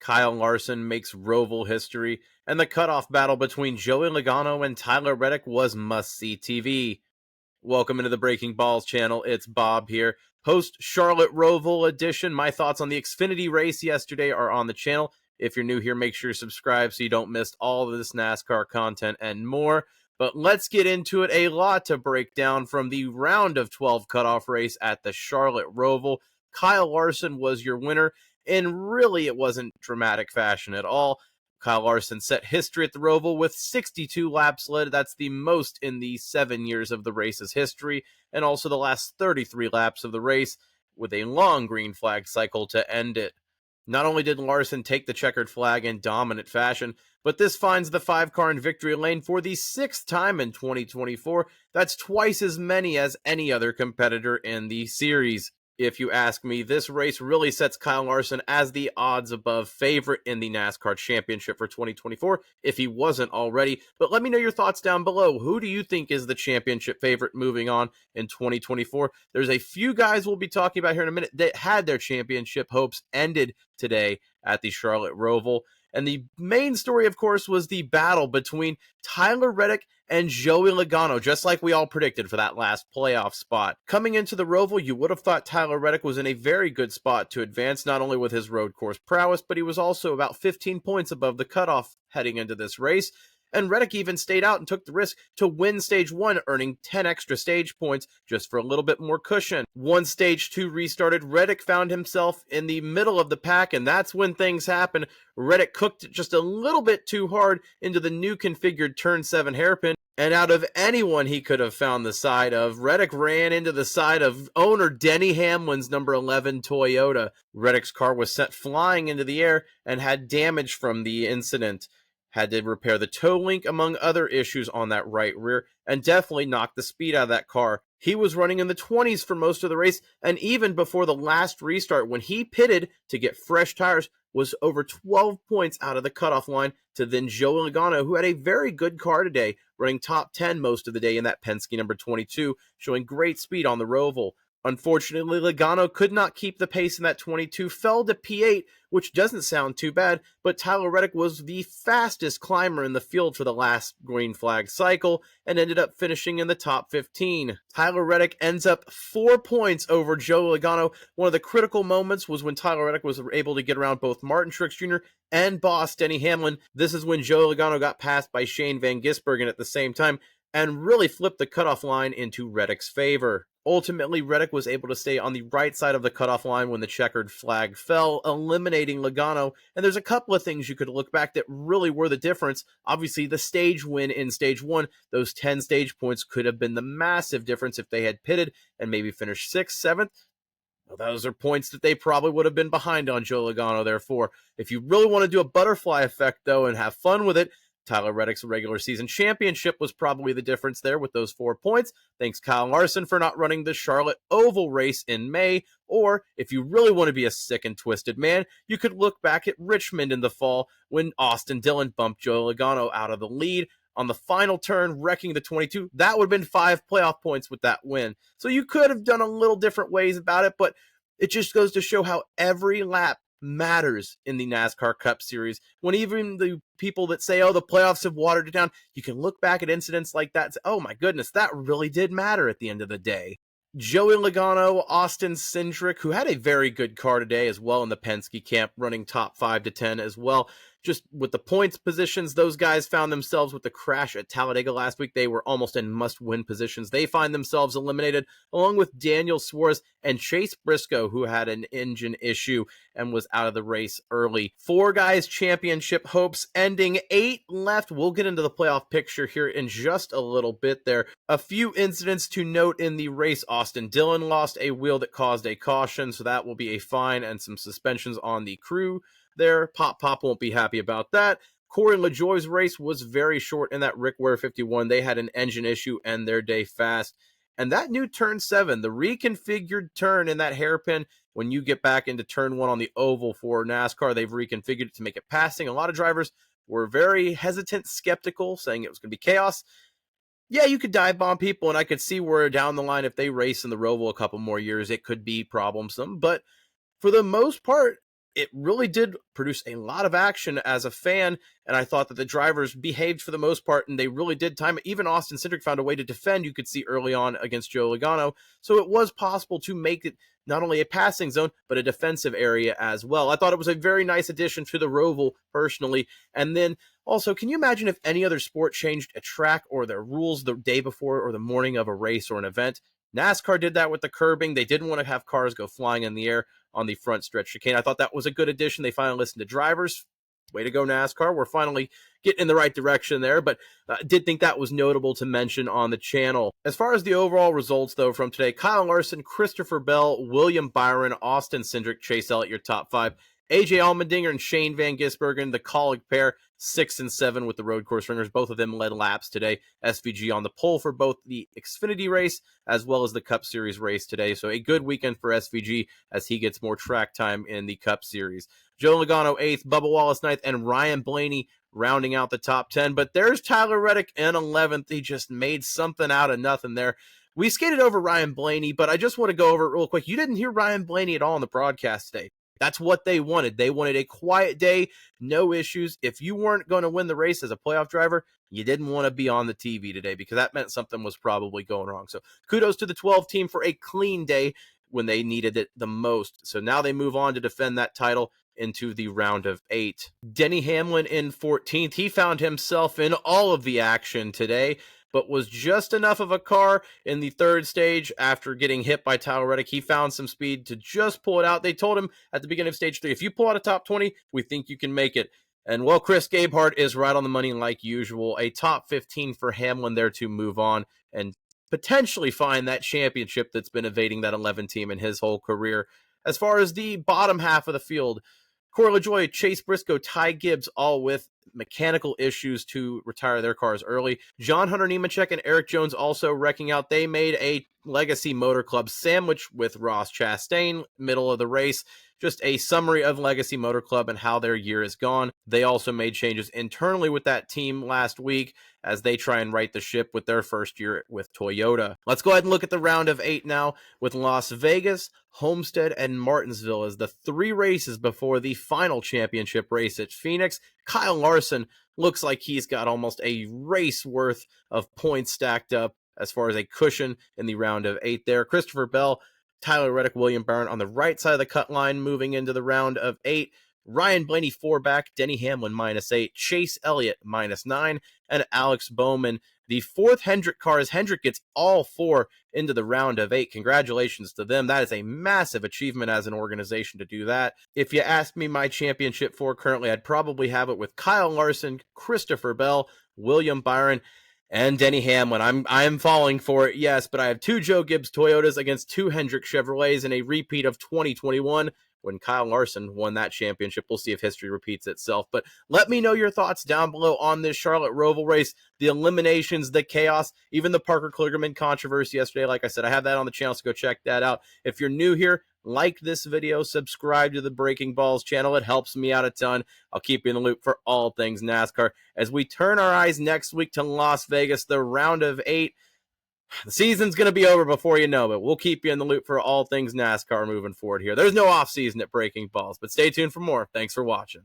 Kyle Larson makes Roval history, and the cutoff battle between Joey Logano and Tyler Reddick was must-see TV. Welcome into the Breaking Balls channel. It's Bob here, host Charlotte Roval edition. My thoughts on the Xfinity race yesterday are on the channel. If you're new here, make sure you subscribe so you don't miss all of this NASCAR content and more. But let's get into it. A lot to break down from the round of 12 cutoff race at the Charlotte Roval. Kyle Larson was your winner, and really it wasn't dramatic fashion at all. Kyle Larson set history at the Roval with 62 laps led. That's the most in the 7 years of the race's history, and also the last 33 laps of the race, with a long green flag cycle to end it. Not only did Larson take the checkered flag in dominant fashion, but this finds the 5-car in victory lane for the 6th time in 2024. That's twice as many as any other competitor in the series. If you ask me, this race really sets Kyle Larson as the odds-above favorite in the NASCAR Championship for 2024, if he wasn't already. But let me know your thoughts down below. Who do you think is the championship favorite moving on in 2024? There's a few guys we'll be talking about here in a minute that had their championship hopes ended today at the Charlotte Roval. And the main story, of course, was the battle between Tyler Reddick and Joey Logano, just like we all predicted for that last playoff spot. Coming into the Roval, you would have thought Tyler Reddick was in a very good spot to advance, not only with his road course prowess, but he was also about 15 points above the cutoff heading into this race. And Reddick even stayed out and took the risk to win Stage 1, earning 10 extra stage points just for a little bit more cushion. Once Stage 2 restarted, Reddick found himself in the middle of the pack, and that's when things happen. Reddick cooked it just a little bit too hard into the new configured Turn 7 hairpin, and out of anyone he could have found the side of, Reddick ran into the side of owner Denny Hamlin's number 11 Toyota. Reddick's car was sent flying into the air and had damage from the incident. Had to repair the toe link, among other issues on that right rear, and definitely knocked the speed out of that car. He was running in the 20s for most of the race, and even before the last restart, when he pitted to get fresh tires, was over 12 points out of the cutoff line to then Joey Logano, who had a very good car today, running top 10 most of the day in that Penske number 22, showing great speed on the Roval. Unfortunately, Logano could not keep the pace in that 22, fell to P8, which doesn't sound too bad, but Tyler Reddick was the fastest climber in the field for the last green flag cycle and ended up finishing in the top 15. Tyler Reddick ends up 4 points over Joe Logano. One of the critical moments was when Tyler Reddick was able to get around both Martin Truex Jr. and boss Denny Hamlin. This is when Joe Logano got passed by Shane Van Gisbergen at the same time and really flipped the cutoff line into Reddick's favor. Ultimately, Reddick was able to stay on the right side of the cutoff line when the checkered flag fell, eliminating Logano. And there's a couple of things you could look back that really were the difference. Obviously, the stage win in Stage 1, those 10 stage points could have been the massive difference if they had pitted and maybe finished 6th, 7th. Well, those are points that they probably would have been behind on Joe Logano. Therefore, if you really want to do a butterfly effect, though, and have fun with it, Tyler Reddick's regular season championship was probably the difference there with those 4 points. Thanks Kyle Larson for not running the Charlotte Oval race in May. Or if you really want to be a sick and twisted man, you could look back at Richmond in the fall when Austin Dillon bumped Joe Logano out of the lead on the final turn, wrecking the 22. That would have been 5 playoff points with that win. So you could have done a little different ways about it, but it just goes to show how every lap matters in the NASCAR Cup Series. When even the people that say, oh, the playoffs have watered it down, you can look back at incidents like that and say, oh my goodness, that really did matter at the end of the day. Joey Logano, Austin Cindric, who had a very good car today as well in the Penske camp, running top 5 to 10 as well. Just with the points positions, those guys found themselves with the crash at Talladega last week. They were almost in must-win positions. They find themselves eliminated, along with Daniel Suarez and Chase Briscoe, who had an engine issue and was out of the race early. 4 guys championship hopes ending, 8 left. We'll get into the playoff picture here in just a little bit there. A few incidents to note in the race. Austin Dillon lost a wheel that caused a caution, so that will be a fine and some suspensions on the crew there. Pop won't be happy about that. Corey LaJoie's race was very short in that Rick Ware 51. They had an engine issue and their day fast. And that new Turn 7, the reconfigured turn in that hairpin, when you get back into Turn 1 on the oval for NASCAR, they've reconfigured it to make it passing. A lot of drivers were very hesitant, skeptical, saying it was going to be chaos. Yeah, you could dive bomb people, and I could see where down the line, if they race in the Roval a couple more years, it could be problemsome. But for the most part, it really did produce a lot of action as a fan, and I thought that the drivers behaved for the most part, and they really did time it. Even Austin Cindric found a way to defend, you could see early on against Joe Logano, so it was possible to make it not only a passing zone, but a defensive area as well. I thought it was a very nice addition to the Roval, personally. And then also, can you imagine if any other sport changed a track or their rules the day before or the morning of a race or an event? NASCAR did that with the curbing. They didn't want to have cars go flying in the air on the front stretch chicane. I thought that was a good addition. They finally listened to drivers. Way to go, NASCAR. We're finally getting in the right direction there, but did think that was notable to mention on the channel. As far as the overall results, though, from today, Kyle Larson, Christopher Bell, William Byron, Austin Cindric, Chase Elliott, your top 5. AJ Allmendinger and Shane Van Gisbergen, the colleague pair, 6 and 7 with the road course ringers. Both of them led laps today. SVG on the pole for both the Xfinity race as well as the Cup Series race today. So a good weekend for SVG as he gets more track time in the Cup Series. Joe Logano 8th, Bubba Wallace 9th, and Ryan Blaney rounding out the top 10. But there's Tyler Reddick in 11th. He just made something out of nothing there. We skated over Ryan Blaney, but I just want to go over it real quick. You didn't hear Ryan Blaney at all on the broadcast today. That's what they wanted. They wanted a quiet day, no issues. If you weren't going to win the race as a playoff driver, you didn't want to be on the TV today because that meant something was probably going wrong. So kudos to the 12 team for a clean day when they needed it the most. So now they move on to defend that title into the round of 8. Denny Hamlin in 14th. He found himself in all of the action today, but was just enough of a car in the third stage after getting hit by Tyler Reddick. He found some speed to just pull it out. They told him at the beginning of stage 3, if you pull out a top 20, we think you can make it. And, well, Chris Gabehart is right on the money like usual. A top 15 for Hamlin there to move on and potentially find that championship that's been evading that 11 team in his whole career. As far as the bottom half of the field, Corey LaJoie, Chase Briscoe, Ty Gibbs, all with mechanical issues to retire their cars early. John Hunter Nemechek and Eric Jones also wrecking out. They made a Legacy Motor Club sandwich with Ross Chastain, middle of the race. Just a summary of Legacy Motor Club and how their year is gone. They also made changes internally with that team last week as they try and right the ship with their first year with Toyota. Let's go ahead and look at the round of 8 now with Las Vegas, Homestead, and Martinsville as the 3 races before the final championship race at Phoenix. Kyle Larson looks like he's got almost a race worth of points stacked up as far as a cushion in the round of 8 there. Christopher Bell, Tyler Reddick, William Byron on the right side of the cut line moving into the round of 8. Ryan Blaney 4 back, Denny Hamlin -8, Chase Elliott -9, and Alex Bowman, the 4th Hendrick car, as Hendrick gets all 4 into the round of 8. Congratulations to them. That is a massive achievement as an organization to do that. If you ask me my championship 4 currently, I'd probably have it with Kyle Larson, Christopher Bell, William Byron, and Denny Hamlin. I'm falling for it, yes, but I have 2 Joe Gibbs Toyotas against 2 Hendrick Chevrolets in a repeat of 2021 when Kyle Larson won that championship. We'll see if history repeats itself. But let me know your thoughts down below on this Charlotte Roval race, the eliminations, the chaos, even the Parker Kligerman controversy yesterday. Like I said, I have that on the channel, so go check that out. If you're new here, like this video, subscribe to the Breaking Balls channel. It helps me out a ton. I'll keep you in the loop for all things NASCAR as we turn our eyes next week to Las Vegas, the round of 8. The season's going to be over before you know it. We'll keep you in the loop for all things NASCAR moving forward here. There's no off season at Breaking Balls, but stay tuned for more. Thanks for watching.